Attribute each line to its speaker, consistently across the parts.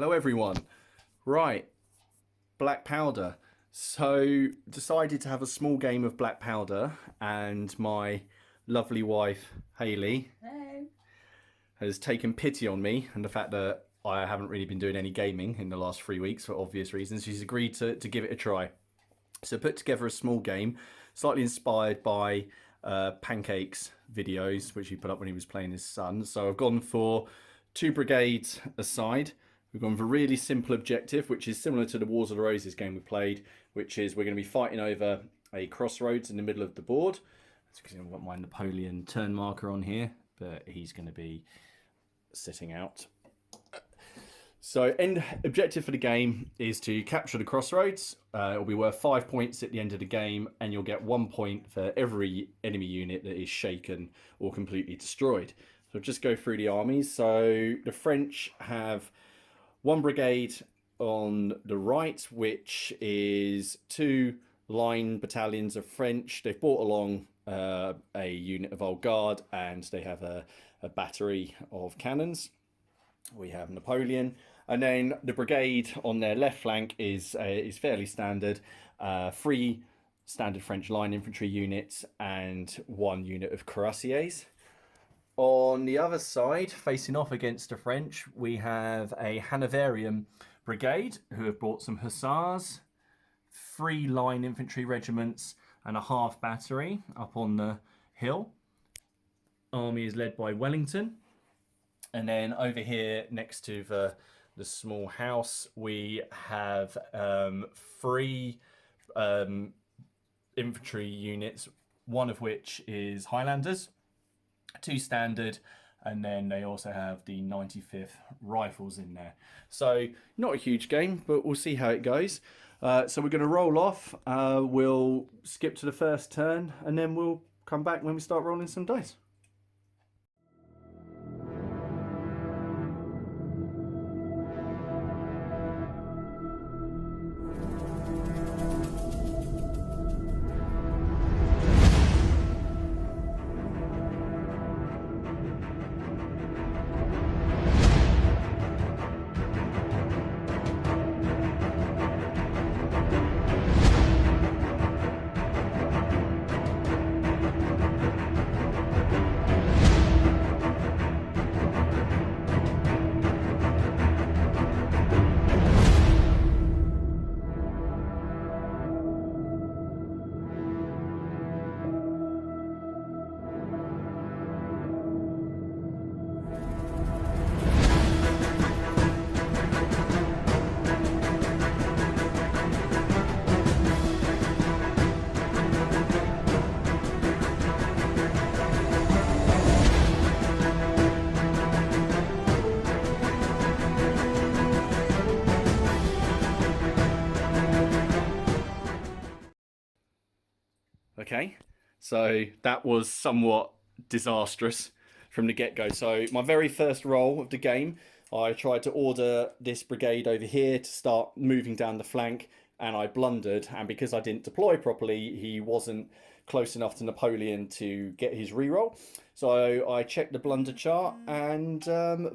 Speaker 1: Hello everyone. Right, black powder. So decided to have a small game of black powder, and my lovely wife Hayley has taken pity on me and the fact that I haven't really been doing any gaming in the last 3 weeks for obvious reasons. She's agreed to give it a try. So put together a small game, slightly inspired by Pancake's videos, which he put up when he was playing his son. So I've gone for 2 brigades aside. We've gone for a really simple objective, which is similar to the Wars of the Roses game we played, which is we're going to be fighting over a crossroads in the middle of the board. As you can see, I've got my Napoleon turn marker on here, but he's going to be sitting out. So end objective for the game is to capture the crossroads. It'll be worth 5 points at the end of the game, and you'll get 1 point for every enemy unit that is shaken or completely destroyed. So just go through the armies. So the French have 1 brigade on the right, which is 2 line battalions of French. They've brought along a unit of old guard, and they have a battery of cannons. We have Napoleon, and then the brigade on their left flank is fairly standard. 3 standard French line infantry units and 1 unit of cuirassiers. On the other side, facing off against the French, we have a Hanoverian brigade who have brought some hussars, 3 line infantry regiments, and a half battery up on the hill. Army is led by Wellington. And then over here, next to the small house, we have 3 infantry units, one of which is Highlanders, 2 standard, and then they also have the 95th Rifles in there. So not a huge game, but we'll see how it goes. So we're going to roll off. We'll skip to the first turn, and then we'll come back when we start rolling some dice. Okay, so that was somewhat disastrous from the get-go. So my very first roll of the game, I tried to order this brigade over here to start moving down the flank, and I blundered. And because I didn't deploy properly, he wasn't close enough to Napoleon to get his reroll. So I checked the blunder chart, and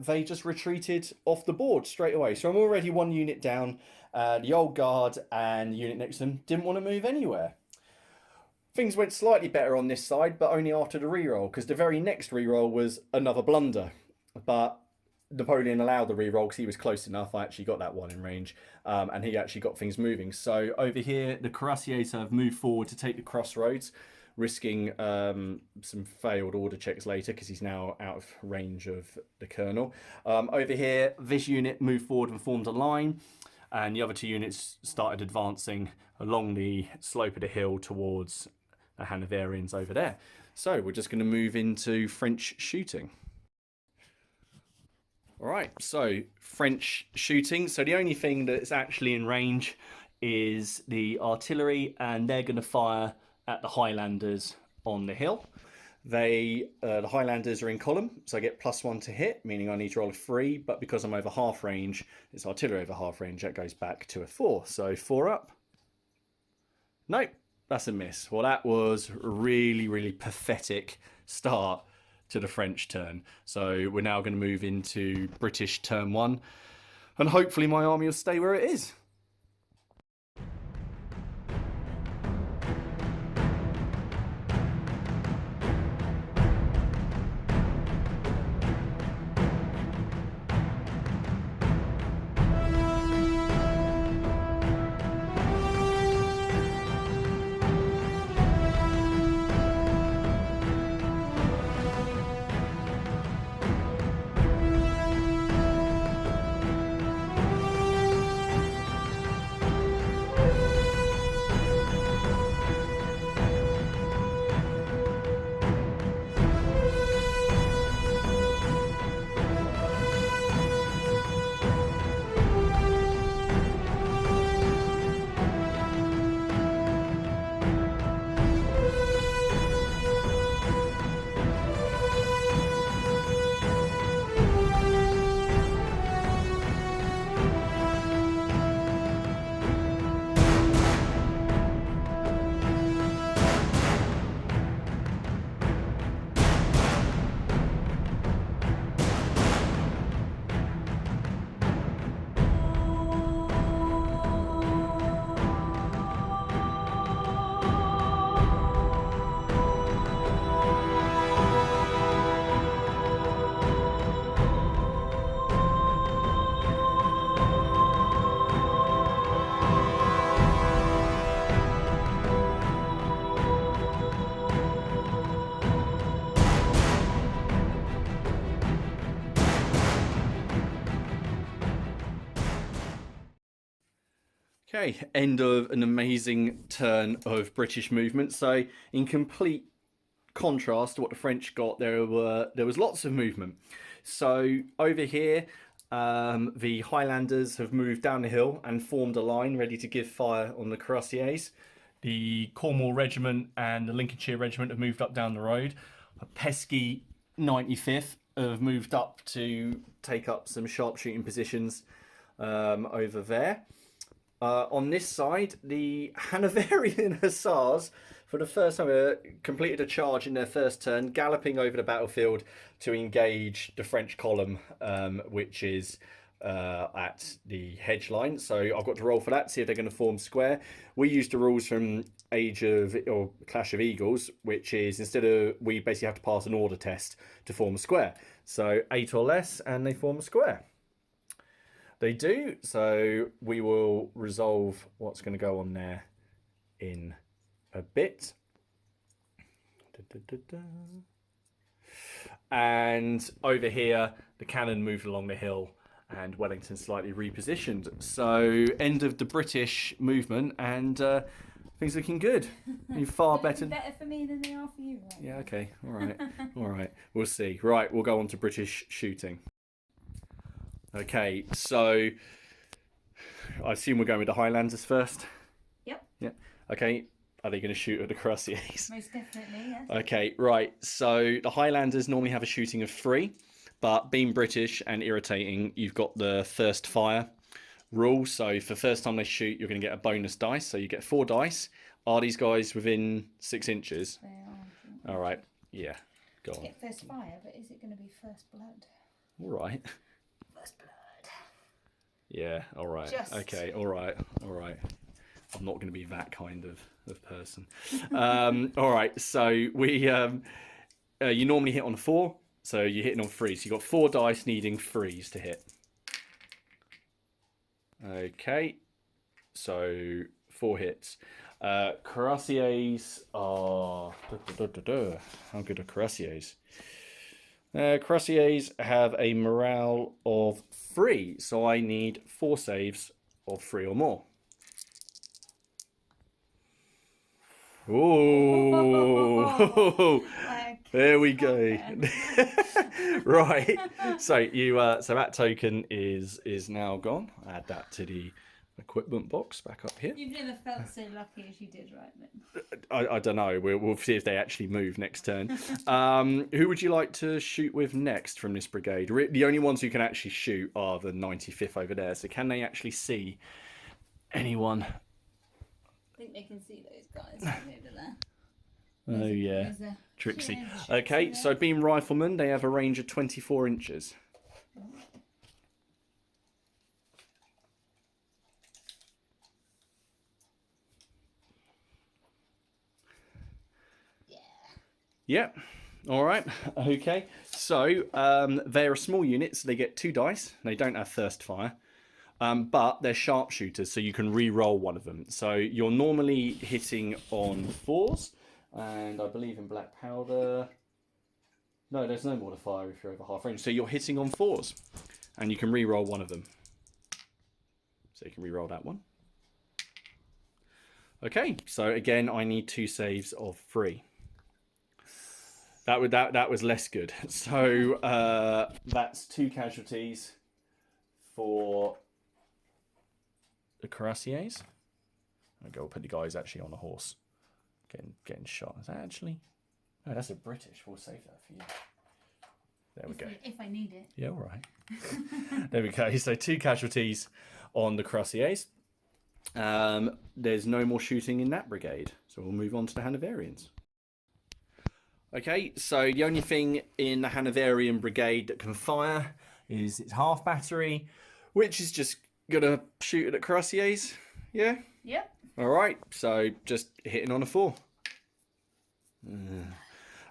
Speaker 1: they just retreated off the board straight away. So I'm already 1 unit down. The old guard and the unit next to them didn't want to move anywhere. Things went slightly better on this side, but only after the reroll, because the very next reroll was another blunder. But Napoleon allowed the reroll because he was close enough. I actually got that one in range, and he actually got things moving. So over here, the cuirassiers have moved forward to take the crossroads, risking some failed order checks later because he's now out of range of the colonel. Over here, this unit moved forward and formed a line, and the other 2 units started advancing along the slope of the hill towards the Hanoverians over there. So we're just going to move into French shooting. All right, so French shooting. So the only thing that's actually in range is the artillery, and they're going to fire at the Highlanders on the hill. The Highlanders are in column, so I get +1 to hit, meaning I need to roll a 3, but because I'm over half range, it's artillery over half range, that goes back to a 4. So 4 up. Nope, that's a miss. Well, that was a really, really pathetic start to the French turn. So we're now going to move into British turn 1. And hopefully my army will stay where it is. Okay, end of an amazing turn of British movement. So in complete contrast to what the French got, there was lots of movement. So over here, the Highlanders have moved down the hill and formed a line ready to give fire on the cuirassiers. The Cornwall Regiment and the Lincolnshire Regiment have moved up down the road. A pesky 95th have moved up to take up some sharpshooting positions over there. On this side, the Hanoverian Hussars, for the first time, completed a charge in their first turn, galloping over the battlefield to engage the French column, which is at the hedge line. So I've got to roll for that, see if they're going to form square. We used the rules from Clash of Eagles, which is we basically have to pass an order test to form a square. So 8 or less, and they form a square. They do, so we will resolve what's going to go on there in a bit. And over here, the cannon moved along the hill and Wellington slightly repositioned. So end of the British movement, and things looking good. Far better.
Speaker 2: Better for me than they are for you. Right?
Speaker 1: Yeah, okay, all right, all right. We'll see. Right, we'll go on to British shooting. Okay, so I assume we're going with the Highlanders first?
Speaker 2: Yep.
Speaker 1: Yeah. Okay, are they going to shoot at the cuirassiers?
Speaker 2: Most definitely, yes.
Speaker 1: Okay, right. So the Highlanders normally have a shooting of 3, but being British and irritating, you've got the first fire rule. So for the first time they shoot, you're going to get a bonus dice. So you get 4 dice. Are these guys within 6 inches?
Speaker 2: They are.
Speaker 1: All right. Yeah. Go on.
Speaker 2: Get first fire, but is it going to be first blood?
Speaker 1: All right.
Speaker 2: First blood.
Speaker 1: Yeah, all right.
Speaker 2: Just...
Speaker 1: Okay, all right, all right. I'm not going to be that kind of person. All right, so you normally hit on 4, so you're hitting on 3. So you've got 4 dice needing 3s to hit. Okay, so 4 hits. Cuirassiers are... How good are cuirassiers? Cuirassiers have a morale of 3, so I need 4 saves of 3 or more. Ooh, there we go. Right, so so that token is now gone. Add that to the equipment box back up here.
Speaker 2: You've never felt so lucky as you did right then.
Speaker 1: I don't know. We'll see if they actually move next turn. Who would you like to shoot with next from this brigade? The only ones who can actually shoot are the 95th over there. So can they actually see anyone?
Speaker 2: I think they can see those guys over there.
Speaker 1: Oh yeah, Trixie. Okay, so being riflemen, they have a range of 24 inches. Yep. All right. Okay. So they're a small unit, so they get 2 dice. They don't have thirst fire, but they're sharpshooters, so you can re-roll one of them. So you're normally hitting on 4s, and I believe in black powder. No, there's no modifier if you're over half range. So you're hitting on 4s, and you can re-roll one of them. So you can re-roll that one. Okay. So again, I need 2 saves of 3. That was less good. So that's 2 casualties for the cuirassiers. I'll go put the guys actually on a horse, getting shot. Is that actually? No, that's a British. We'll save that for you. There we go.
Speaker 2: If I need it.
Speaker 1: Yeah, all right. There we go. So 2 casualties on the cuirassiers. There's no more shooting in that brigade, so we'll move on to the Hanoverians. Okay, so the only thing in the Hanoverian brigade that can fire is its half battery, which is just gonna shoot at the cuirassiers. Yeah.
Speaker 2: Yep.
Speaker 1: All right. So just hitting on a 4.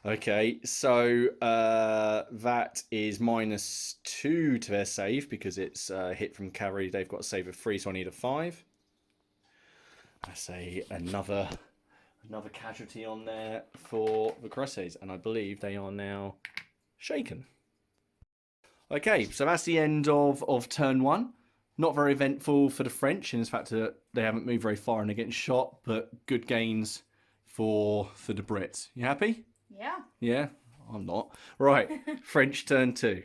Speaker 1: Okay, so that is -2 to their save because it's hit from cavalry. They've got a save of 3, so I need a 5. I say another casualty on there for the cuirassiers, and I believe they are now shaken. Okay, so that's the end of turn 1. Not very eventful for the French, in fact they haven't moved very far and they're getting shot, but good gains for the Brits. You happy?
Speaker 2: Yeah.
Speaker 1: Yeah, I'm not. Right, French turn 2.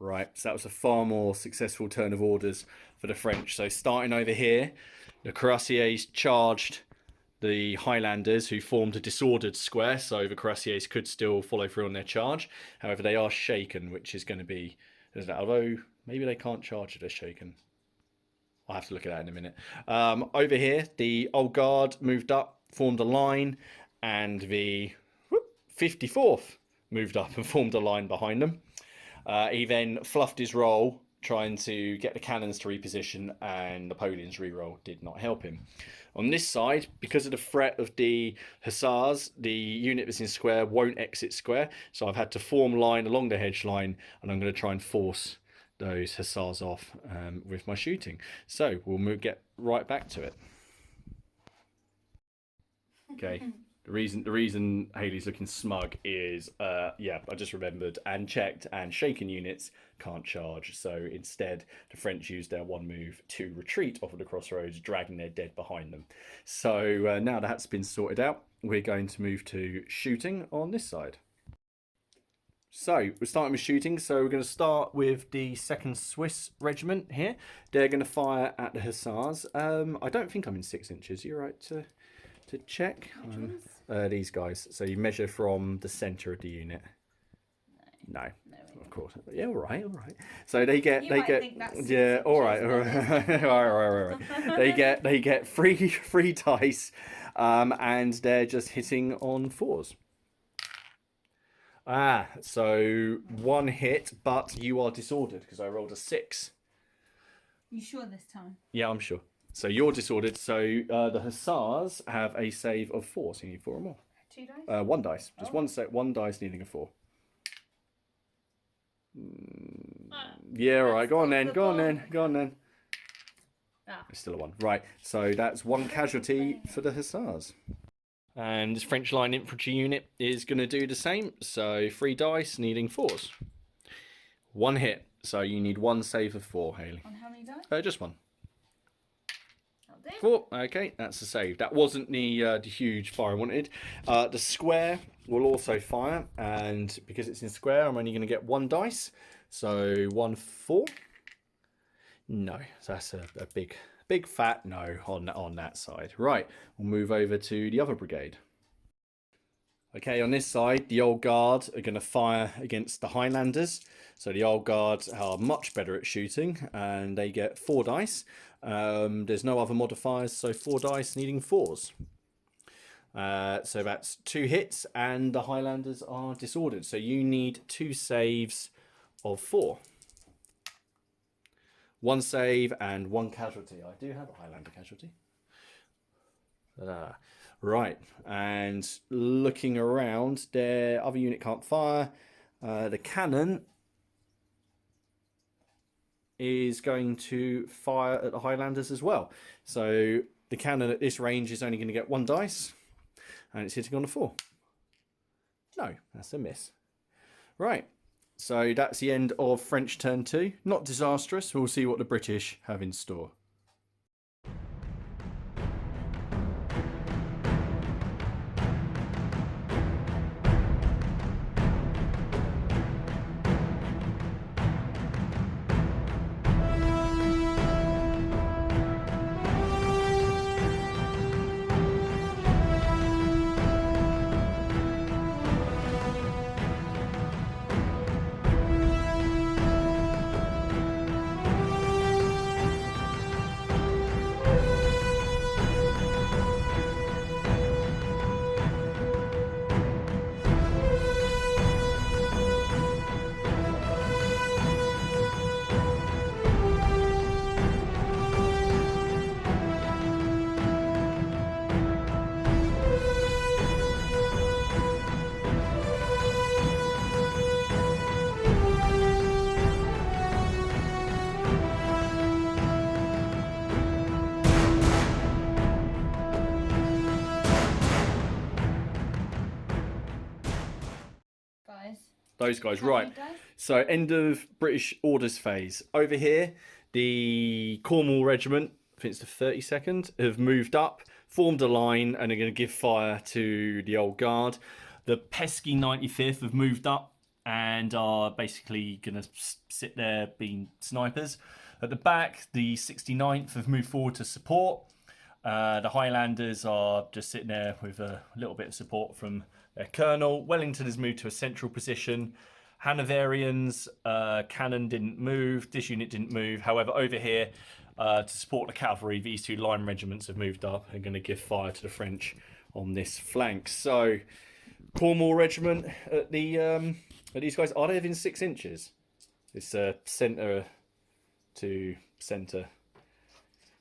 Speaker 1: Right, so that was a far more successful turn of orders for the French. So starting over here, the cuirassiers charged the Highlanders, who formed a disordered square, so the cuirassiers could still follow through on their charge. However, they are shaken, which is going to be... Although, maybe they can't charge if they're shaken. I'll have to look at that in a minute. Over here, the Old Guard moved up, formed a line, and the 54th moved up and formed a line behind them. He then fluffed his roll, trying to get the cannons to reposition, and Napoleon's reroll did not help him. On this side, because of the threat of the Hussars, the unit that's in square won't exit square, so I've had to form line along the hedge line, and I'm going to try and force those Hussars off with my shooting. So we'll get right back to it. Okay. The reason Hayley's looking smug is, yeah, I just remembered and checked, and shaken units can't charge. So instead, the French used their 1 move to retreat off of the crossroads, dragging their dead behind them. So now that's been sorted out, we're going to move to shooting on this side. So we're starting with shooting. So we're going to start with the 2nd Swiss Regiment here. They're going to fire at the Hussars. I don't think I'm in 6 inches. You're right to check. These guys. So you measure from the centre of the unit. No, of course. Yeah, all right. So they get yeah, all right. They get free dice, and they're just hitting on 4s. So 1 hit, but you are disordered because I rolled a 6.
Speaker 2: You sure this time?
Speaker 1: Yeah, I'm sure. So you're disordered. So the Hussars have a save of 4, so you need 4 or more.
Speaker 2: 2 dice?
Speaker 1: 1 dice. Just one dice needing a 4. Yeah, all right. Go on then. It's still a 1. Right. So that's 1 casualty for the Hussars. And this French line infantry unit is going to do the same. So 3 dice needing 4s. 1 hit. So you need one save of 4, Hayley.
Speaker 2: On how many dice?
Speaker 1: Just one.
Speaker 2: That'll do.
Speaker 1: 4. Okay, that's a save. That wasn't the huge fire I wanted. The square will also fire, and because it's in square, I'm only going to get 1 dice. So 1 4. No, so that's a big fat no on that side. Right, we'll move over to the other brigade. Okay, on this side, the Old Guard are going to fire against the Highlanders. So the Old Guard are much better at shooting, and they get 4 dice. There's no other modifiers, so 4 dice needing 4s. So that's 2 hits, and the Highlanders are disordered. So you need 2 saves of 4. 1 save and 1 casualty. I do have a Highlander casualty. Right, and looking around, their other unit can't fire. The cannon is going to fire at the Highlanders as well. So the cannon at this range is only going to get 1 dice, and it's hitting on a 4. No, that's a miss. Right, so that's the end of French turn 2. Not disastrous. We'll see what the British have in store. Those guys, right. So end of British orders phase. Over here, the Cornwall Regiment, I think it's the 32nd, have moved up, formed a line, and are going to give fire to the Old Guard. The pesky 95th have moved up and are basically going to sit there being snipers. At the back, the 69th have moved forward to support. The Highlanders are just sitting there with a little bit of support from their colonel. Wellington has moved to a central position. Hanoverians, cannon didn't move. This unit didn't move. However, over here, to support the cavalry, these 2 line regiments have moved up and going to give fire to the French on this flank. So, Cornwall Regiment at these guys, are they within 6 inches? It's centre to centre.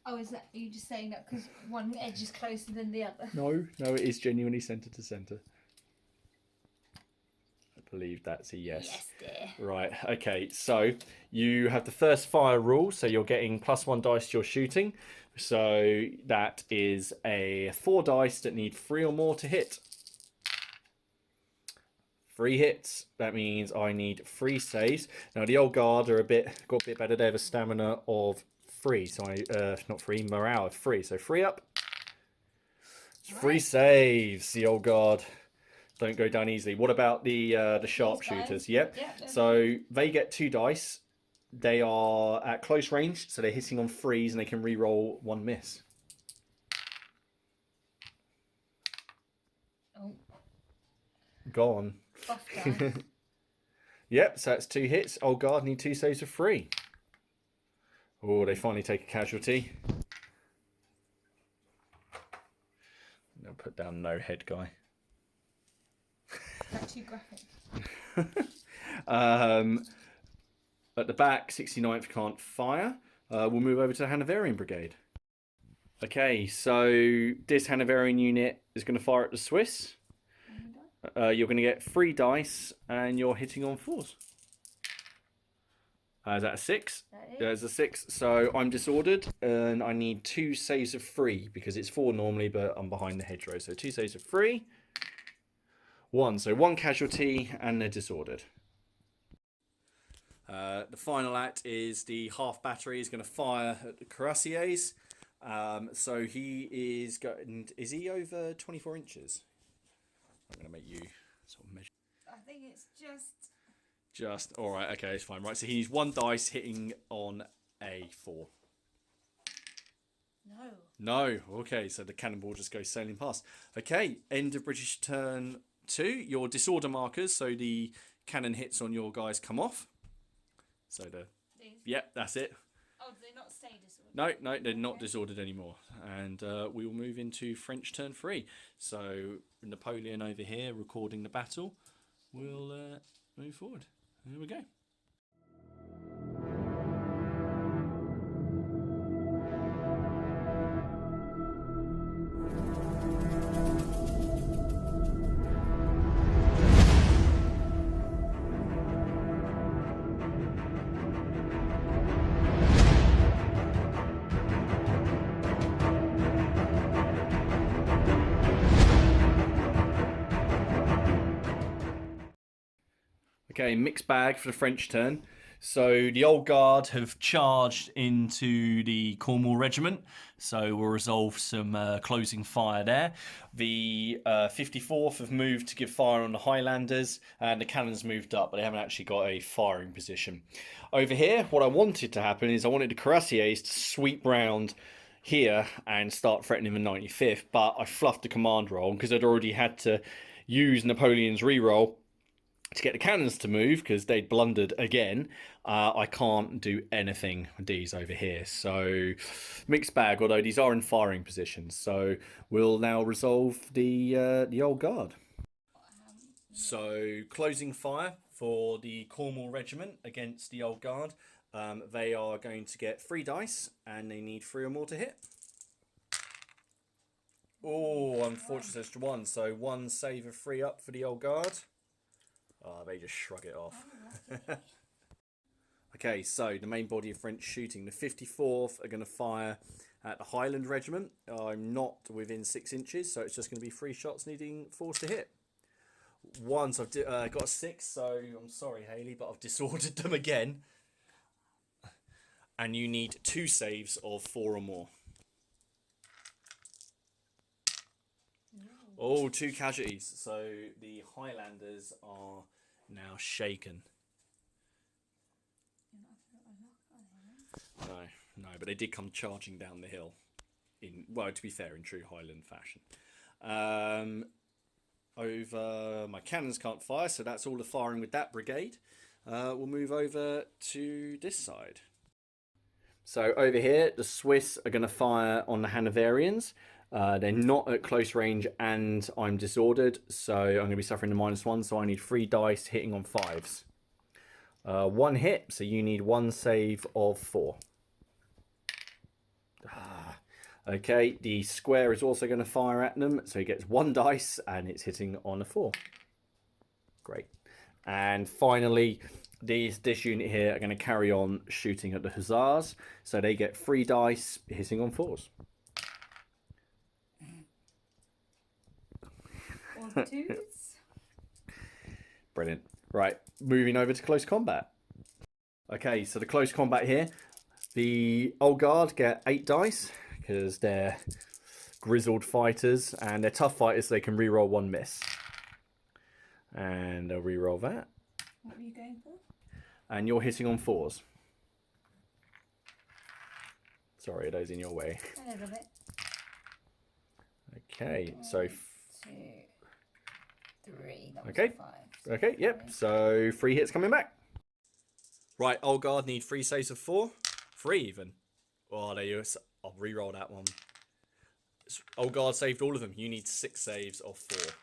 Speaker 2: Oh, is that you just saying that because one edge is closer than the other?
Speaker 1: No, it is genuinely centre to centre. I believe that's a yes.
Speaker 2: Yes, dear.
Speaker 1: Right, okay, so you have the first fire rule, so you're getting +1 dice to your shooting. So that is a 4 dice that need 3 or more to hit. 3 hits, that means I need 3 saves. Now the Old Guard are got a bit better. They have a stamina of 3, so not 3, morale of 3, so 3 up. 3 saves. The Old Guard don't go down easily. What about the sharpshooters? Yep. So they get 2 dice. They are at close range, so they're hitting on 3s, and they can re-roll 1 miss.
Speaker 2: Oh.
Speaker 1: Go on. Yep, so that's 2 hits. Old Guard need 2 saves of 3. Oh, they finally take a casualty. I'll put down no head guy.
Speaker 2: That's too graphic.
Speaker 1: At the back, 69th can't fire. We'll move over to the Hanoverian Brigade. Okay, so this Hanoverian unit is going to fire at the Swiss. You're going to get 3 dice, and you're hitting on 4s. Is that a 6? There's a 6. So I'm disordered, and I need 2 saves of 3 because it's 4 normally, but I'm behind the hedgerow. So 2 saves of 3. 1. So 1 casualty, and they're disordered. The final act is the half battery is going to fire at the cuirassiers. So he is going. Is he over 24 inches? I'm going to make you sort of measure.
Speaker 2: I think it's
Speaker 1: Just all right. Okay, it's fine. Right. So he needs 1 dice hitting on a 4.
Speaker 2: no.
Speaker 1: No. Okay. So the cannonball just goes sailing past. Okay. End of British turn 2. Your disorder markers. So the cannon hits on your guys come off. So
Speaker 2: These?
Speaker 1: Yep, that's it.
Speaker 2: Oh, do they not stay disordered?
Speaker 1: No, they're not disordered anymore. And we will move into French turn 3. So Napoleon over here recording the battle. We'll move forward. Here we go. Okay, mixed bag for the French turn. So the Old Guard have charged into the Cornwall Regiment, so we'll resolve some closing fire there. The 54th have moved to give fire on the Highlanders, and the cannons moved up, but they haven't actually got a firing position. Over here, what I wanted to happen is I wanted the cuirassiers to sweep round here and start threatening the 95th, but I fluffed the command roll because I'd already had to use Napoleon's reroll to get the cannons to move because they'd blundered again. I can't do anything with these over here. So mixed bag, although these are in firing positions. So we'll now resolve the Old Guard. So closing fire for the Cornwall Regiment against the Old Guard. They are going to get 3 dice and they need 3 or more to hit. Oh, unfortunately, it's 1. So 1 save of 3 up for the Old Guard. Oh, they just shrug it off. Okay, so the main body of French shooting. The 54th are going to fire at the Highland Regiment. I'm not within 6 inches, so it's just going to be 3 shots needing 4 to hit. Once I've got a 6, so I'm sorry, Hayley, but I've disordered them again. And you need 2 saves of 4 or more. Oh, 2 casualties. So the Highlanders are now shaken. No, but they did come charging down the hill. Well, to be fair, in true Highland fashion. Over my cannons can't fire, so that's all the firing with that brigade. We'll move over to this side. So over here, the Swiss are going to fire on the Hanoverians. They're not at close range and I'm disordered, so I'm going to be suffering the -1, so I need 3 dice hitting on 5s. 1 hit, so you need 1 save of 4. Okay, the square is also going to fire at them, so he gets 1 dice and it's hitting on a 4. Great. And finally, this unit here are going to carry on shooting at the Hussars, so they get 3 dice hitting on 4s.
Speaker 2: Or 2s.
Speaker 1: Brilliant. Right, moving over to close combat. Okay, so the close combat here, the Old Guard get 8 dice because they're grizzled fighters and they're tough fighters, so they can reroll 1 miss. And they'll reroll that.
Speaker 2: What were you going for?
Speaker 1: And you're hitting on 4s. Sorry, are those in your way?
Speaker 2: A little bit.
Speaker 1: Okay, so
Speaker 2: 2, 3. That was
Speaker 1: okay.
Speaker 2: 5.
Speaker 1: Okay, yep. So 3 hits coming back. Right, Old Guard need 3 saves of 4. 3 even. Oh, there you go. I'll re-roll that one. Old Guard saved all of them. You need 6 saves of 4.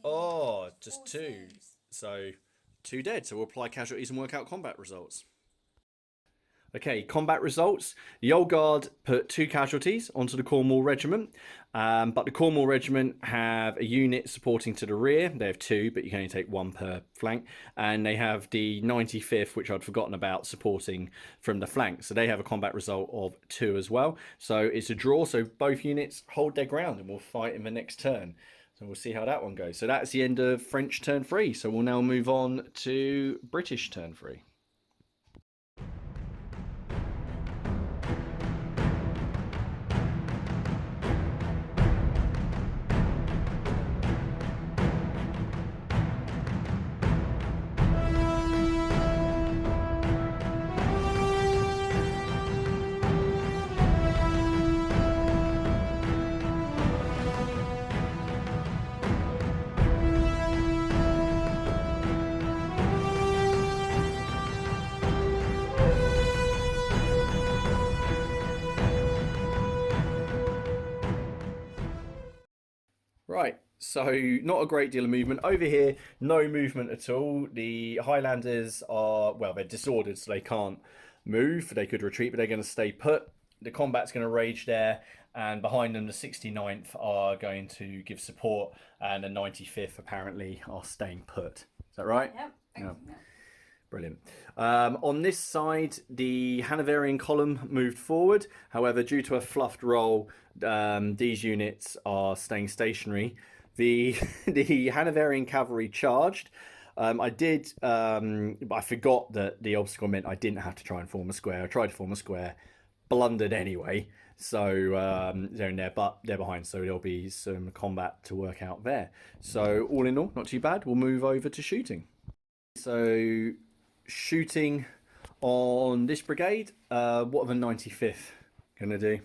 Speaker 1: Oh, just 2.
Speaker 2: Saves.
Speaker 1: So 2 dead. So we'll apply casualties and work out combat results. Okay, combat results. The Old Guard put 2 casualties onto the Cornwall Regiment, but the Cornwall Regiment have a unit supporting to the rear. They have 2, but you can only take 1 per flank. And they have the 95th, which I'd forgotten about, supporting from the flank. So they have a combat result of 2 as well. So it's a draw. So both units hold their ground and will fight in the next turn. So we'll see how that one goes. So that's the end of French turn 3. So we'll now move on to British turn 3. Right, so not a great deal of movement. Over here, no movement at all. The Highlanders are, well, they're disordered, so they can't move. They could retreat, but they're going to stay put. The combat's going to rage there, and behind them, the 69th are going to give support, and the 95th apparently are staying put. Is that right?
Speaker 2: Yep.
Speaker 1: Yeah. Brilliant. On this side, the Hanoverian column moved forward. However, due to a fluffed roll, these units are staying stationary. The Hanoverian cavalry charged. I forgot that the obstacle meant I didn't have to try and form a square. I tried to form a square, blundered anyway. So they're in there, but they're behind. So there'll be some combat to work out there. So all in all, not too bad. We'll move over to shooting. So shooting on this brigade, what are the 95th going to do?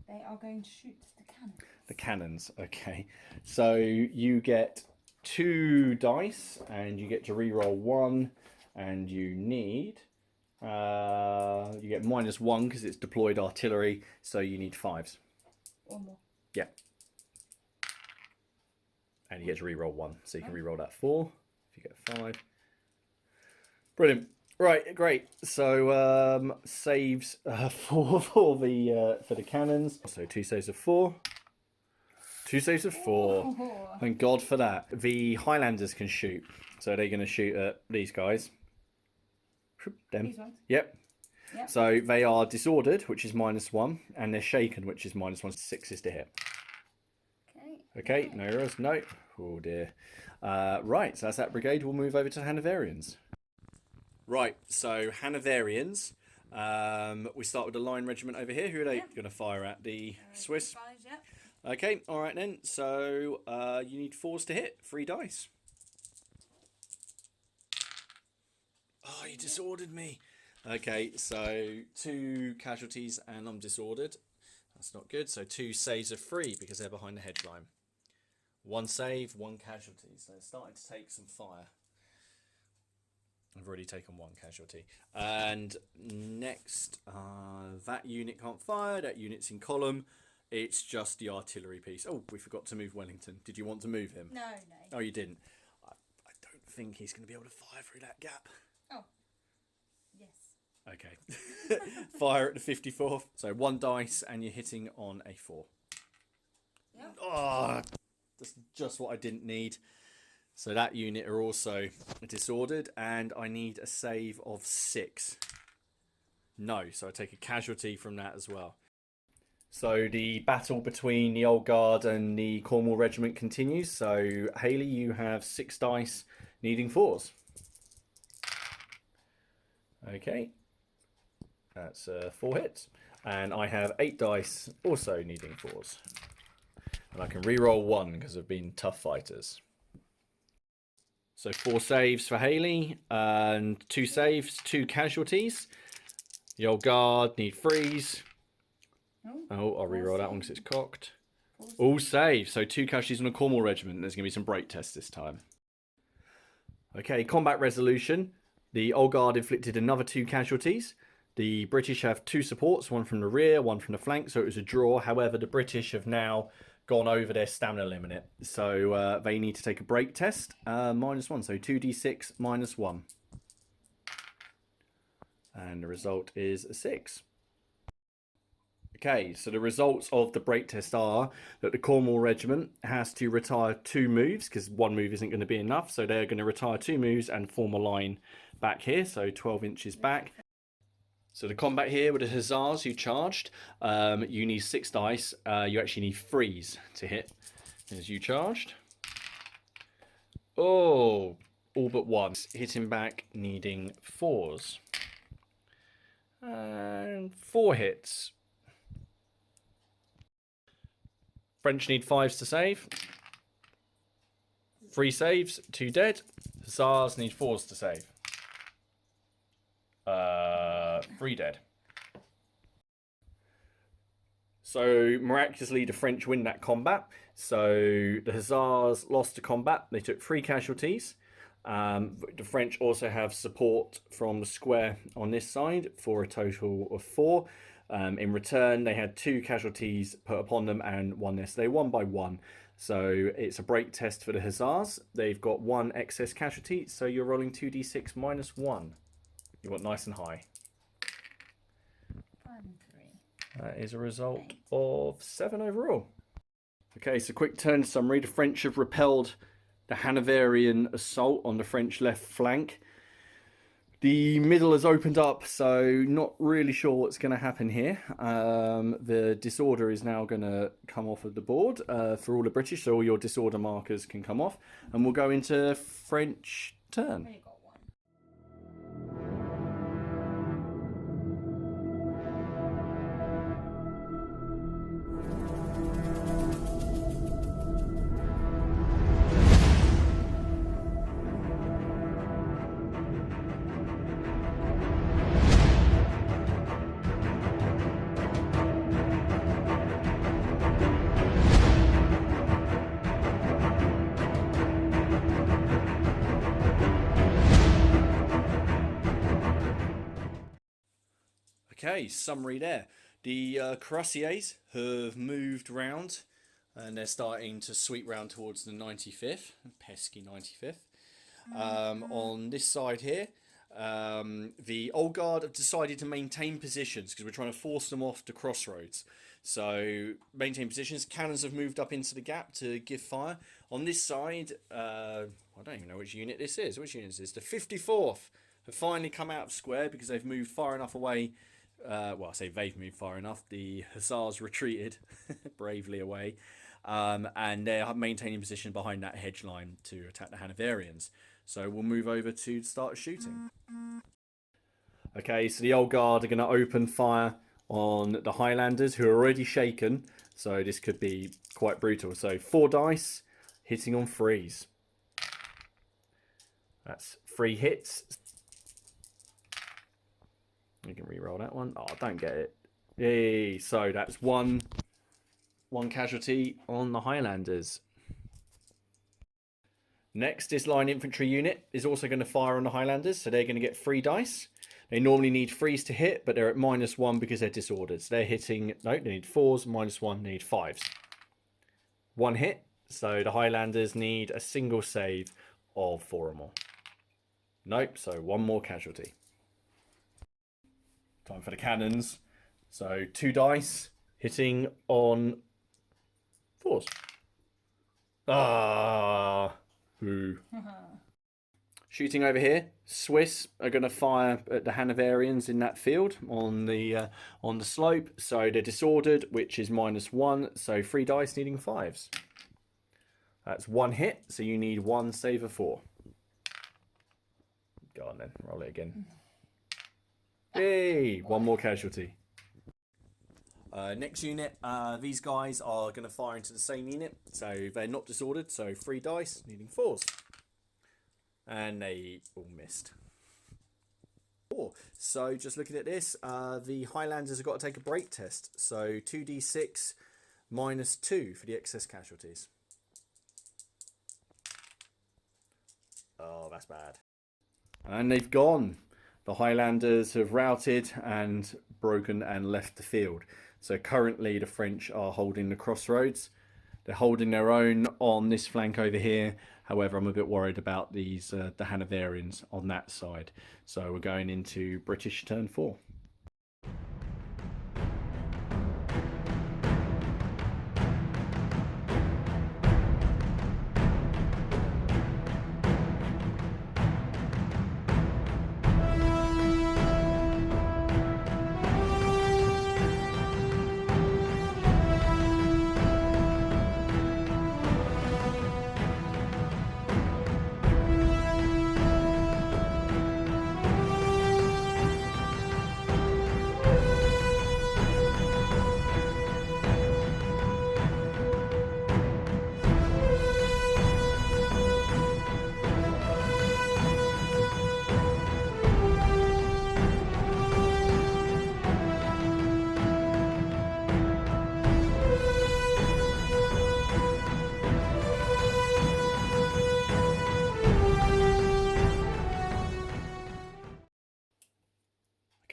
Speaker 2: They are going to shoot the cannons.
Speaker 1: The cannons, okay. So you get 2 dice and you get to re-roll 1, and you need, you get -1 because it's deployed artillery, so you need 5s.
Speaker 2: Or more.
Speaker 1: Yeah. And you get to re-roll 1, so you can re-roll that 4 if you get 5. Brilliant. Right, great. So saves for the cannons. So 2 saves of 4. 2 saves of 4.
Speaker 2: Oh.
Speaker 1: Thank God for that. The Highlanders can shoot, so they're going to shoot at these guys. Them.
Speaker 2: These ones?
Speaker 1: Yep.
Speaker 2: Yep.
Speaker 1: So they are disordered, which is -1, and they're shaken, which is -1. 6 is to hit. Okay, no errors, no. Oh dear. Right, so that's that brigade. We'll move over to Hanoverians. Right, so Hanoverians. We start with the line regiment over here. Who are they going to fire at? The Swiss?
Speaker 2: Guys, yep.
Speaker 1: Okay, all right then. So you need 4s to hit. 3 dice. Oh, you disordered me. Okay, so 2 casualties and I'm disordered. That's not good. So 2 saves of 3 because they're behind the hedge line. 1 save, 1 casualty. So it's starting to take some fire. I've already taken 1 casualty. And next, that unit can't fire. That unit's in column. It's just the artillery piece. Oh, we forgot to move Wellington. Did you want to move him?
Speaker 2: No.
Speaker 1: Oh, you didn't. I don't think he's going to be able to fire through that gap.
Speaker 2: Oh. Yes.
Speaker 1: Okay. Fire at the 54th. So 1 dice and you're hitting on a 4.
Speaker 2: Yep.
Speaker 1: Oh, that's just what I didn't need. So that unit are also disordered and I need a save of 6. No, so I take a casualty from that as well. So the battle between the Old Guard and the Cornwall Regiment continues. So Hayley, you have 6 dice needing 4s. Okay. That's 4 hits. And I have 8 dice also needing 4s. And I can re-roll 1 because I've been tough fighters. So 4 saves for Hayley and 2 saves, 2 casualties. The Old Guard need 3s. Oh, I'll re-roll that one because it's cocked. All saves. So 2 casualties on a Cornwall Regiment. There's going to be some break tests this time. Okay, combat resolution. The Old Guard inflicted another 2 casualties. The British have 2 supports, 1 from the rear, 1 from the flank, so it was a draw. However, the British have now gone over their stamina limit, so they need to take a break test. -1, so 2d6 -1. And the result is a 6. Okay, so the results of the break test are that the Cornwall Regiment has to retire 2 moves because 1 move isn't going to be enough. So they're going to retire 2 moves and form a line back here, so 12 inches back. So the combat here with the Hussars who charged, you need 6 dice. You actually need 3s to hit as you charged. Oh, all but 1. Hitting back, needing 4s. And 4 hits. French need 5s to save. 3 saves, 2 dead. Hussars need 4s to save. 3 dead. So miraculously the French win that combat. So the Hussars lost the combat. They took 3 casualties. The French also have support from the square on this side for a total of 4. In return, they had 2 casualties put upon them and 1 less. They won by 1. So it's a break test for the Hussars. They've got 1 excess casualty, so you're rolling 2d6 minus 1. You want nice and high.
Speaker 2: 5 and 3.
Speaker 1: That is a result of 7 overall. Okay, so quick turn summary. The French have repelled the Hanoverian assault on the French left flank. The middle has opened up, so not really sure what's going to happen here. The disorder is now going to come off of the board for all the British, so all your disorder markers can come off. And we'll go into French turn.
Speaker 2: Already got 1.
Speaker 1: Okay, summary there. The cuirassiers have moved round and they're starting to sweep round towards the 95th, pesky 95th. On this side here, the Old Guard have decided to maintain positions because we're trying to force them off the crossroads. So maintain positions. Cannons have moved up into the gap to give fire. On this side, I don't even know which unit this is. Which unit is this? The 54th have finally come out of square because they've moved far enough away. Well, I say they've moved far enough. The Hussars retreated bravely away. And they're maintaining position behind that hedge line to attack the Hanoverians. So we'll move over to start shooting. Okay, so the Old Guard are going to open fire on the Highlanders, who are already shaken. So this could be quite brutal. So 4 dice, hitting on 3s. That's 3 hits. You can re-roll that one. Oh, don't get it. Yay. So that's one casualty on the Highlanders. Next, this line infantry unit is also going to fire on the Highlanders. So they're going to get 3 dice. They normally need 3s to hit, but they're at -1 because they're disordered. So they're hitting, no, they need 4s, -1, they need 5s. 1 hit. So the Highlanders need a single save of 4 or more. Nope, so 1 more casualty. Time for the cannons. So 2 dice, hitting on 4s. Ah, boo. Shooting over here, Swiss are going to fire at the Hanoverians in that field on the slope. So they're disordered, which is -1. So 3 dice, needing 5s. That's 1 hit. So you need 1 save of 4. Go on then, roll it again. Yay! 1 more casualty. Next unit, these guys are going to fire into the same unit. So they're not disordered. So 3 dice, needing 4s. And they all missed. So just looking at this, the Highlanders have got to take a break test. So 2d6 -2 for the excess casualties. Oh, that's bad. And they've gone. The Highlanders have routed and broken and left the field. So currently the French are holding the crossroads. They're holding their own on this flank over here. However, I'm a bit worried about these the Hanoverians on that side. So we're going into British turn 4.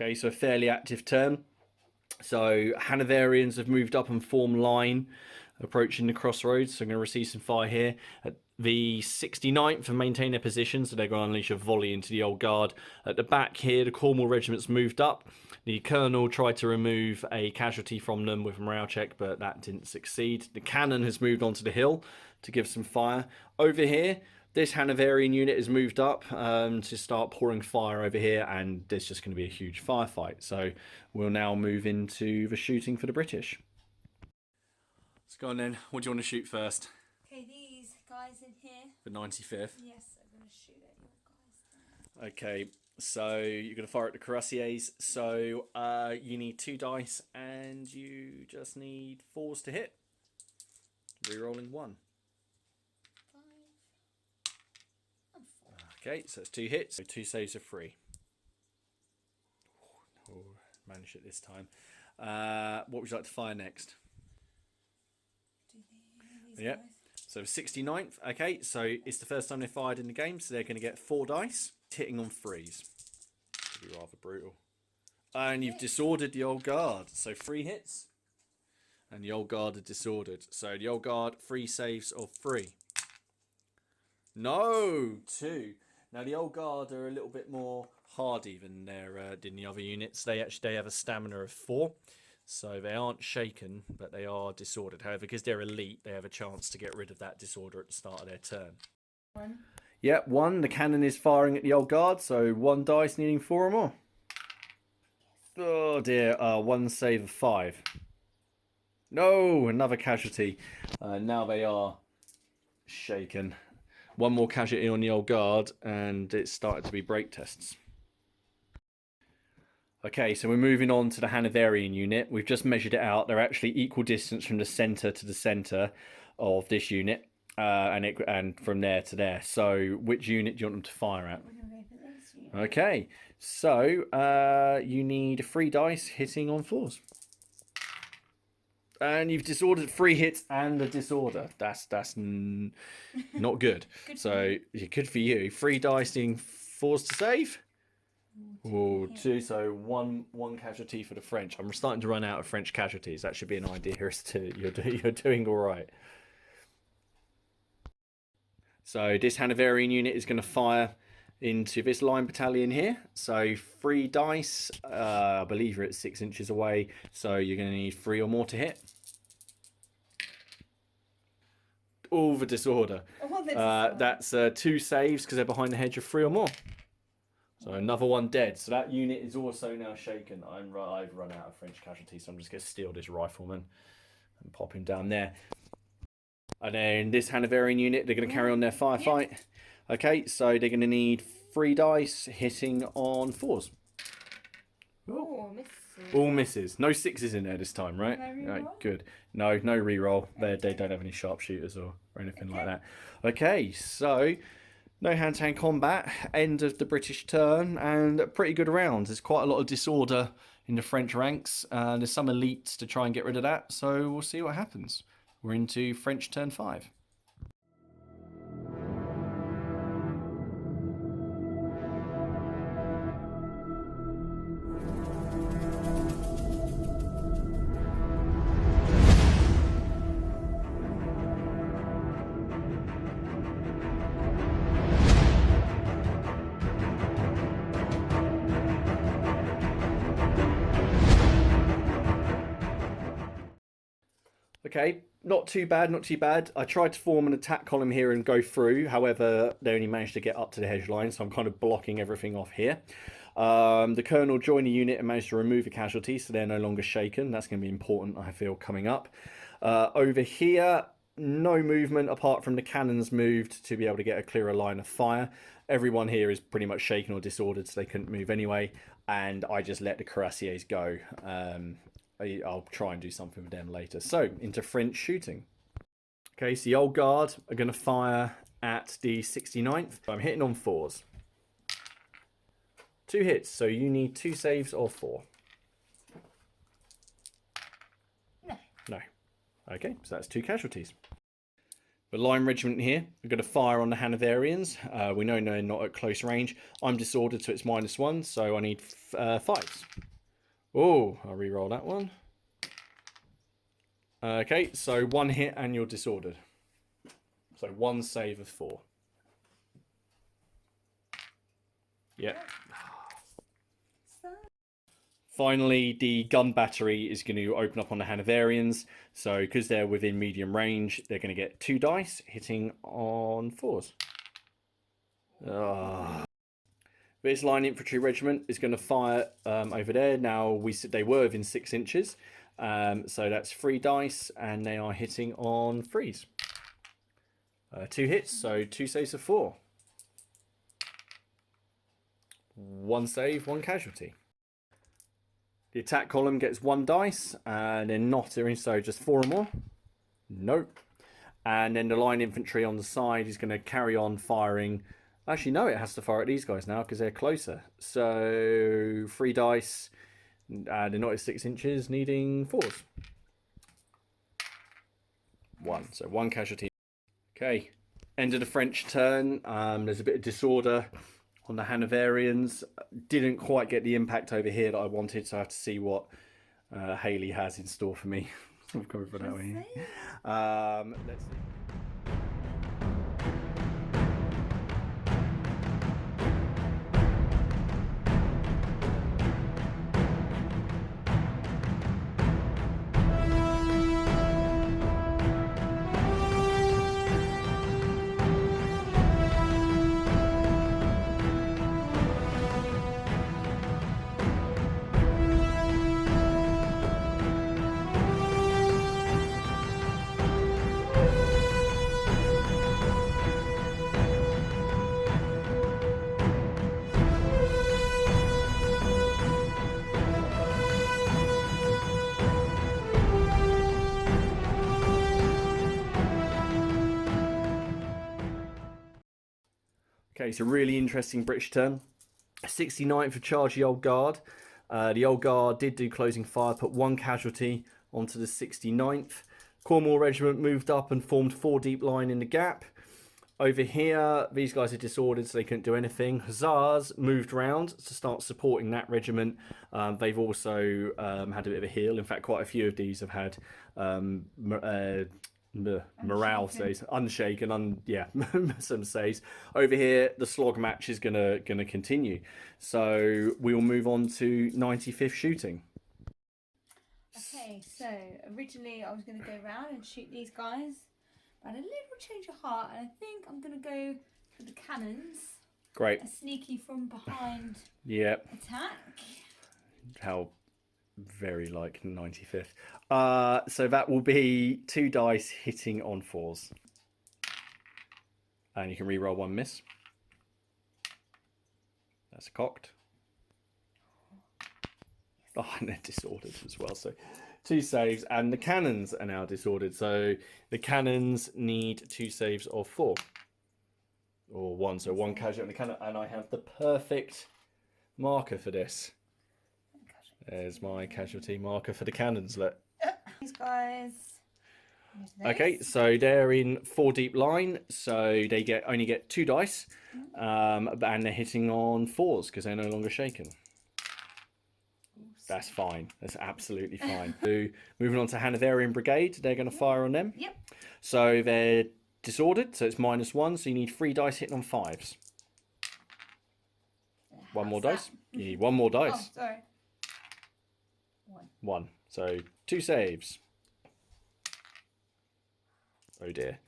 Speaker 1: Okay, so a fairly active turn. So Hanoverians have moved up and formed line, approaching the crossroads. So I'm going to receive some fire here. At the 69th have maintained their position, so they're going to unleash a volley into the old guard. At the back here, the Cornwall regiments moved up. The colonel tried to remove a casualty from them with a morale check, but that didn't succeed. The cannon has moved onto the hill to give some fire. Over here, this Hanoverian unit has moved up to start pouring fire over here, and there's just going to be a huge firefight. So we'll now move into the shooting for the British. Let's go on then. What do you want to shoot first?
Speaker 2: Okay, these guys in here.
Speaker 1: The 95th?
Speaker 2: Yes, I'm going to shoot at your guys.
Speaker 1: Okay, so you're going to fire at the cuirassiers. So you need 2 dice, and you just need 4s to hit. Rerolling 1.
Speaker 2: 5 and 4.
Speaker 1: Okay, so it's 2 hits. So 2 saves are free. Oh, managed it this time. What would you like to fire next?
Speaker 2: Do these
Speaker 1: Yep.
Speaker 2: guys.
Speaker 1: So 69th. Okay, so it's the first time they fired in the game, so they're going to get 4 dice. Hitting on 3s. Could be rather brutal. And you've disordered the old guard. So 3 hits. And the old guard are disordered. So the old guard, 3 saves of 3. No, 2. Now the old guard are a little bit more hardy than the other units. They have a stamina of 4. So they aren't shaken, but they are disordered. However, because they're elite, they have a chance to get rid of that disorder at the start of their turn.
Speaker 2: 1.
Speaker 1: Yep, 1. The cannon is firing at the old guard, so 1 dice needing 4 or more. Oh dear, 1 save of 5. No, another casualty. Now they are shaken. 1 more casualty on the old guard, and it's started to be break tests. Okay, so we're moving on to the Hanoverian unit. We've just measured it out. They're actually equal distance from the centre to the centre of this unit, and from there to there. So which unit do you want them to fire at?
Speaker 2: We're going to go for this unit.
Speaker 1: Okay, so you need 3 dice hitting on 4s. And you've disordered 3 hits and a disorder. That's not good.
Speaker 2: Good
Speaker 1: So good for you. 3 dice needing 4s to save. Oh, 2. So one casualty for the French. I'm starting to run out of French casualties. That should be an idea as to you're doing all right. So this Hanoverian unit is going to fire into this line battalion here. So 3 dice. I believe you're at 6 inches away. So you're going to need 3 or more to hit. All the disorder. That's 2 saves because they're behind the hedge of 3 or more. So another 1 dead. So that unit is also now shaken. I've run out of French casualties, so I'm just going to steal this rifleman and pop him down there. And then this Hanoverian unit, they're going to carry on their firefight. Yep. Okay, so they're going to need 3 dice hitting on 4s.
Speaker 2: Oh, misses.
Speaker 1: All misses. No 6s in there this time, right?
Speaker 2: No
Speaker 1: Right, good. No reroll. They don't have any sharpshooters or anything like that. Okay, so no hand-to-hand combat. End of the British turn, and a pretty good round. There's quite a lot of disorder in the French ranks. There's some elites to try and get rid of that, so we'll see what happens. We're into French turn 5. Okay, not too bad, not too bad. I tried to form an attack column here and go through. However, they only managed to get up to the hedge line, so I'm kind of blocking everything off here. The colonel joined the unit and managed to remove a casualty, so they're no longer shaken. That's going to be important, I feel, coming up. Over here, no movement apart from the cannons moved to be able to get a clearer line of fire. Everyone here is pretty much shaken or disordered, so they couldn't move anyway. And I just let the cuirassiers go. I'll try and do something with them later. So, into French shooting. Okay, so the old guard are going to fire at the 69th. I'm hitting on 4s. 2 hits, so you need 2 saves of 4.
Speaker 2: No.
Speaker 1: No. Okay, so that's 2 casualties. The line regiment here, we're going to fire on the Hanoverians. We know they're not at close range. I'm disordered, so it's -1, so I need 5s. Oh, I'll re-roll that one. Okay, so 1 hit and you're disordered. So 1 save of 4. Yep. Finally, the gun battery is going to open up on the Hanoverians. So, because they're within medium range, they're going to get 2 dice hitting on 4s. This line infantry regiment is going to fire over there. Now, they were within 6 inches. So that's 3 dice, and they are hitting on 3s. 2 hits, so 2 saves of 4. 1 save, 1 casualty. The attack column gets 1 dice, and then not doing so, just 4 or more. Nope. And then the line infantry on the side is going to carry on firing. Actually, no, it has to fire at these guys now because they're closer. So 3 dice, they're not at 6 inches, needing 4s. 1, so 1 casualty. Okay, end of the French turn. There's a bit of disorder on the Hanoverians. Didn't quite get the impact over here that I wanted, so I have to see what Hayley has in store for me. I'm coming for that way. Let's see. Okay, it's a really interesting British turn. 69th for charge the Old Guard. The Old Guard did do closing fire, put 1 casualty onto the 69th. Cornwall Regiment moved up and formed 4 deep line in the gap. Over here, these guys are disordered, so they couldn't do anything. Hussars moved round to start supporting that regiment. They've also had a bit of a heal. In fact, quite a few of these have had morale saves, unshaken, some saves. Over here, the slog match is gonna continue. So we'll move on to 95th shooting.
Speaker 2: Okay, so originally I was going to go around and shoot these guys. I had a little change of heart, and I think I'm going to go for the cannons.
Speaker 1: Great.
Speaker 2: A sneaky from behind attack.
Speaker 1: How very like 95th. So that will be 2 dice hitting on 4s. And you can re-roll 1 miss. That's cocked. Oh, and they're disordered as well. So 2 saves, and the cannons are now disordered. So the cannons need 2 saves of 4. Or 1, so 1 casualty on the cannon. And I have the perfect marker for this. There's my casualty marker for the cannons. Look.
Speaker 2: These guys.
Speaker 1: Okay, so they're in 4 deep line, so they only get 2 dice, and they're hitting on 4s because they're no longer shaken. That's fine. That's absolutely fine. So moving on to Hanoverian Brigade, they're going to fire on them.
Speaker 2: Yep.
Speaker 1: So they're disordered, so it's -1, so you need 3 dice hitting on 5s. 1 more dice. You need 1 more dice.
Speaker 2: Oh, sorry.
Speaker 1: 1. So 2 saves. Oh dear.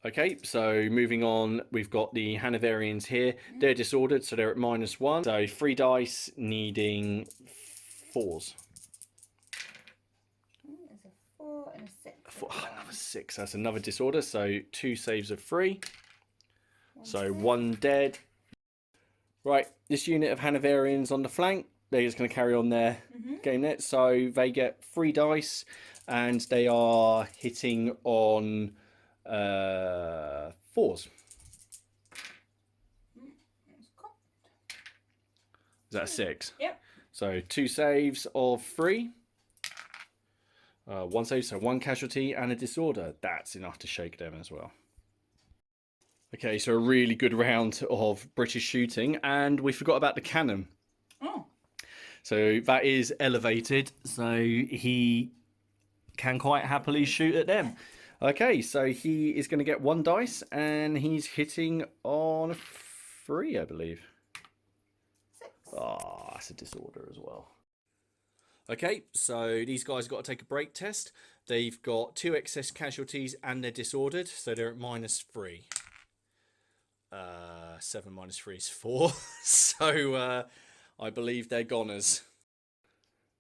Speaker 1: Okay, so moving on, we've got the Hanoverians here. They're disordered, so they're at -1. So 3 dice needing 4s.
Speaker 2: There's a 4 and a 6.
Speaker 1: Another 6. That's another disorder. So 2 saves of 3. So 1 dead. Right, this unit of Hanoverians on the flank, they're just going to carry on their game net. So they get 3 dice, and they are hitting on 4s. Is that 6?
Speaker 2: Yep.
Speaker 1: So 2 saves of 3. One save, so one casualty and a disorder. That's enough to shake them as well. Okay, so a really good round of British shooting, and we forgot about the cannon.
Speaker 2: Oh.
Speaker 1: So that is elevated, so he can quite happily shoot at them. Okay, so he is going to get 1 dice, and he's hitting on 3, I believe.
Speaker 2: 6.
Speaker 1: Oh, that's a disorder as well. Okay, so these guys have got to take a break test. They've got 2 excess casualties and they're disordered, so they're at -3. 7 minus 3 is 4. So I believe they're goners.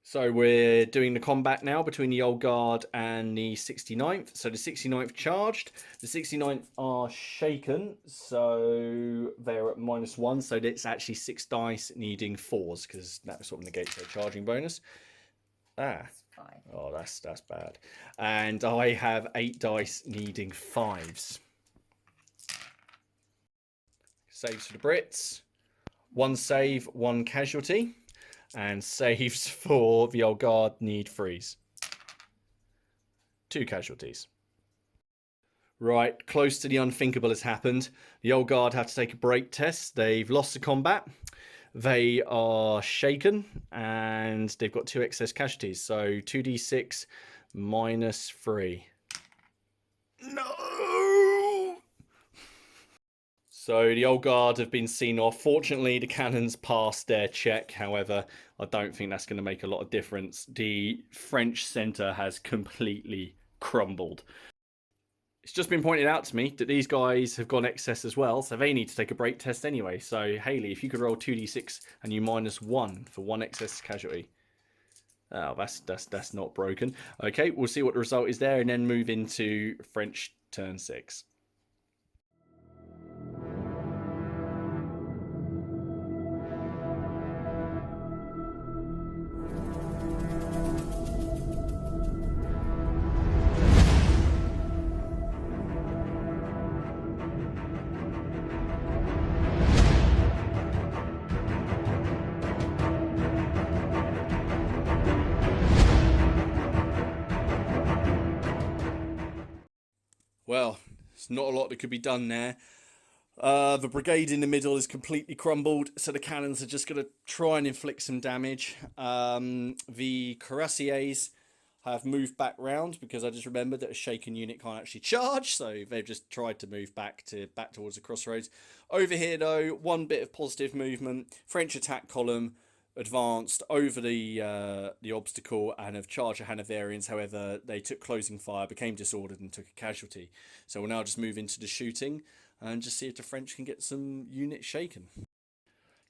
Speaker 1: So we're doing the combat now between the Old Guard and the 69th. So the 69th charged. The 69th are shaken. So they're at -1. So it's actually 6 dice needing 4s because that sort of negates their charging bonus.
Speaker 2: That's fine.
Speaker 1: Oh, that's bad. And I have 8 dice needing 5s. Saves for the Brits. 1 save, 1 casualty. And saves for the Old Guard need 3s. 2 casualties. Right, close to the unthinkable has happened. The Old Guard have to take a break test. They've lost the combat. They are shaken. And they've got 2 excess casualties. So 2d6 -3. No! So the Old Guard have been seen off. Fortunately, the cannons passed their check. However, I don't think that's going to make a lot of difference. The French centre has completely crumbled. It's just been pointed out to me that these guys have gone excess as well, so they need to take a break test anyway. So, Hayley, if you could roll 2d6 and you -1 for 1 excess casualty. Oh, that's not broken. Okay, we'll see what the result is there and then move into French turn 6. Well, there's not a lot that could be done there. The brigade in the middle is completely crumbled, so the cannons are just going to try and inflict some damage. The cuirassiers have moved back round because I just remembered that a shaken unit can't actually charge, so they've just tried to move back towards the crossroads. Over here, though, one bit of positive movement. French attack column advanced over the obstacle and have charged the Hanoverians. However, they took closing fire, became disordered and took a casualty. So we'll now just move into the shooting and just see if the French can get some units shaken.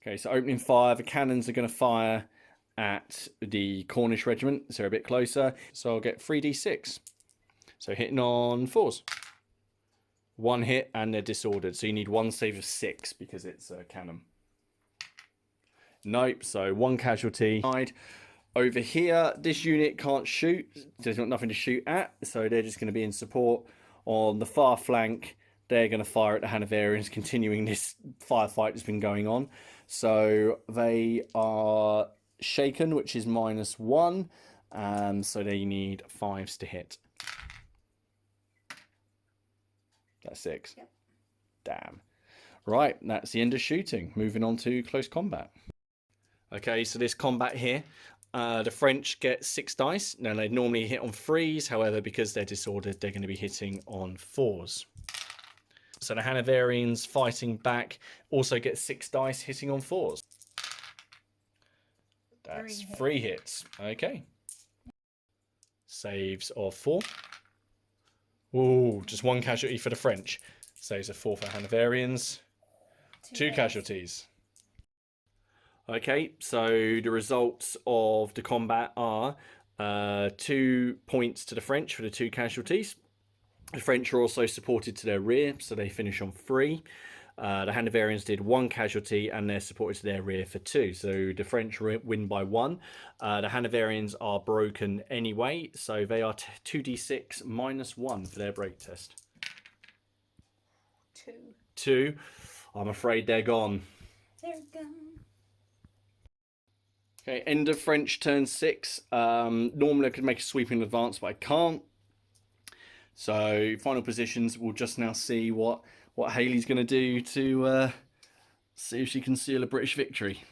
Speaker 1: Okay, so opening fire, the cannons are going to fire at the Cornish regiment, so they're a bit closer. So I'll get 3d6. So hitting on 4s. 1 hit and they're disordered, so you need 1 save of 6 because it's a cannon. Nope, so 1 casualty. Over here, this unit can't shoot. There's got nothing to shoot at, so they're just going to be in support. On the far flank, they're going to fire at the Hanoverians, continuing this firefight that's been going on. So they are shaken, which is -1. So they need 5s to hit. That's 6.
Speaker 2: Yep.
Speaker 1: Damn. Right, that's the end of shooting. Moving on to close combat. Okay, so this combat here, the French get 6 dice. Now, they normally hit on 3s. However, because they're disordered, they're going to be hitting on 4s. So the Hanoverians fighting back also get 6 dice, hitting on 4s. That's 3 hits. Okay. Saves of 4. Ooh, just 1 casualty for the French. Saves of 4 for Hanoverians. 2 casualties. Okay, so the results of the combat are 2 points to the French for the 2 casualties. The French are also supported to their rear, so they finish on 3. The Hanoverians did 1 casualty and they're supported to their rear for 2. So the French win by 1. The Hanoverians are broken anyway, so they are 2d6 -1 for their break test. 2. I'm afraid they're gone.
Speaker 2: They're gone.
Speaker 1: Okay, end of French turn 6. Normally I could make a sweeping advance, but I can't. So final positions, we'll just now see what Hayley's going to do to see if she can seal a British victory.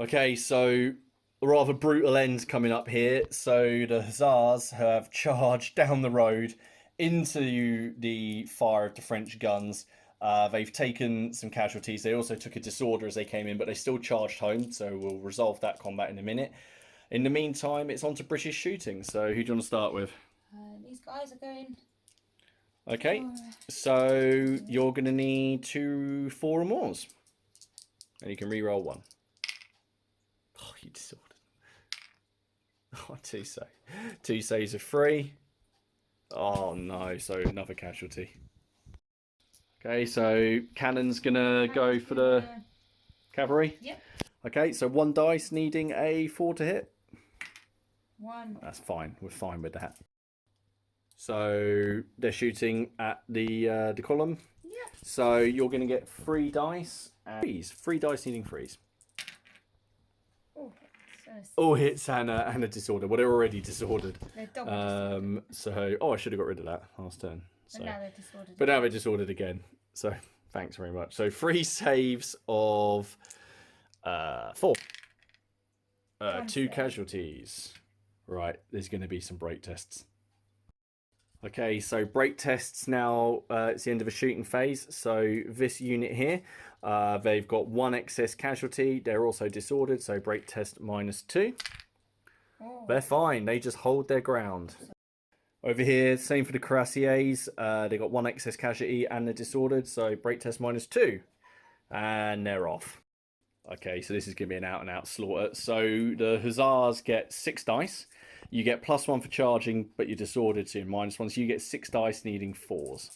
Speaker 1: Okay, so a rather brutal end coming up here. So the Hussars have charged down the road into the fire of the French guns. They've taken some casualties. They also took a disorder as they came in, but they still charged home. So we'll resolve that combat in a minute. In the meantime, it's on to British shooting. So who do you want to start with?
Speaker 2: These guys are going.
Speaker 1: Okay, so you're going to need 2 4 or more. And you can re-roll 1. Oh, you disordered. Oh, 2 save. 2 saves are 3. Oh no, so another casualty. Okay, so cannon's gonna go for the cavalry.
Speaker 2: Yep.
Speaker 1: Okay, so 1 dice needing a 4 to hit.
Speaker 2: 1.
Speaker 1: That's fine. We're fine with that. So they're shooting at the column.
Speaker 2: Yep.
Speaker 1: So you're gonna get 3 dice and 3 dice needing 3s. All hits and a disorder. Well, they're already disordered.
Speaker 2: They're double disordered.
Speaker 1: So, I should have got rid of that last turn. So.
Speaker 2: But now they're disordered.
Speaker 1: But now they're disordered again. So, thanks very much. So, 3 saves of 4. 2 casualties. Right, there's going to be some break tests. Okay, so break tests now, it's the end of a shooting phase. So this unit here, they've got 1 excess casualty. They're also disordered, so break test -2.
Speaker 2: Oh.
Speaker 1: They're fine, they just hold their ground. Over here, same for the cuirassiers. They got 1 excess casualty and they're disordered, so break test -2. And they're off. Okay, so this is going to be an out-and-out slaughter. So the Hussars get 6 dice. You get +1 for charging, but you're disordered, so you're -1. So you get 6 dice needing 4s.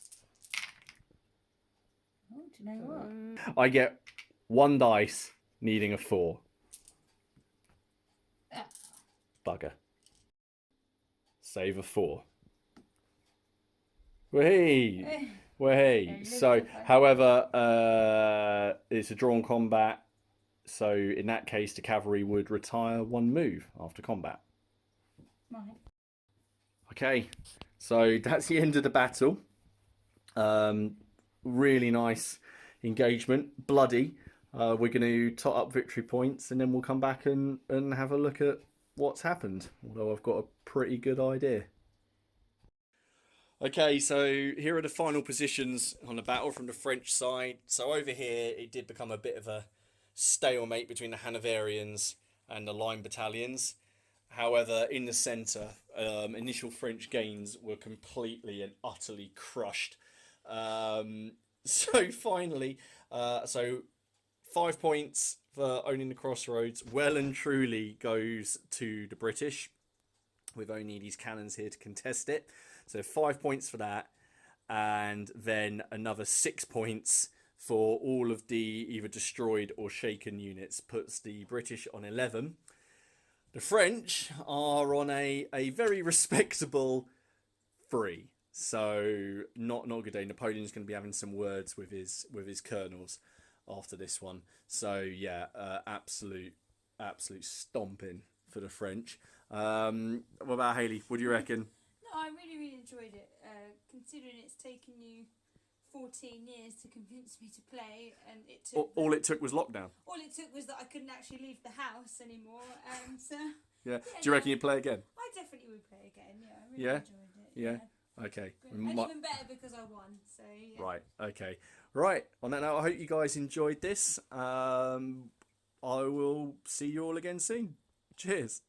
Speaker 2: Oh, do you know what?
Speaker 1: I get 1 dice needing a 4. Bugger. Save a 4. Wahey! Wahey! So, however, it's a drawn combat. So in that case, the cavalry would retire 1 move after combat.
Speaker 2: Right.
Speaker 1: Okay, so that's the end of the battle. Really nice engagement, bloody. We're going to tot up victory points and then we'll come back and have a look at what's happened. Although I've got a pretty good idea. Okay, so here are the final positions on the battle from the French side. So over here, it did become a bit of a stalemate between the Hanoverians and the line battalions. However, in the centre, initial French gains were completely and utterly crushed. So finally, 5 points for owning the crossroads well and truly goes to the British, with only these cannons here to contest it. So 5 points for that, and then another 6 points for all of the either destroyed or shaken units, puts the British on 11. The French are on a very respectable 3. So not a good day. Napoleon's going to be having some words with his colonels after this one. So yeah, absolute stomping for the French. What about Hayley? What do you reckon?
Speaker 2: No, I really enjoyed it. Considering it's taken you 14 years to convince me to play, and it took
Speaker 1: all it took was lockdown.
Speaker 2: All it took was that I couldn't actually leave the house anymore. So
Speaker 1: yeah. Do you reckon you'd play again?
Speaker 2: I definitely would play again. Yeah, I really enjoyed it.
Speaker 1: Yeah. Okay.
Speaker 2: And even better because I won. So yeah.
Speaker 1: Right. Okay. Right. On that note, I hope you guys enjoyed this. I will see you all again soon. Cheers.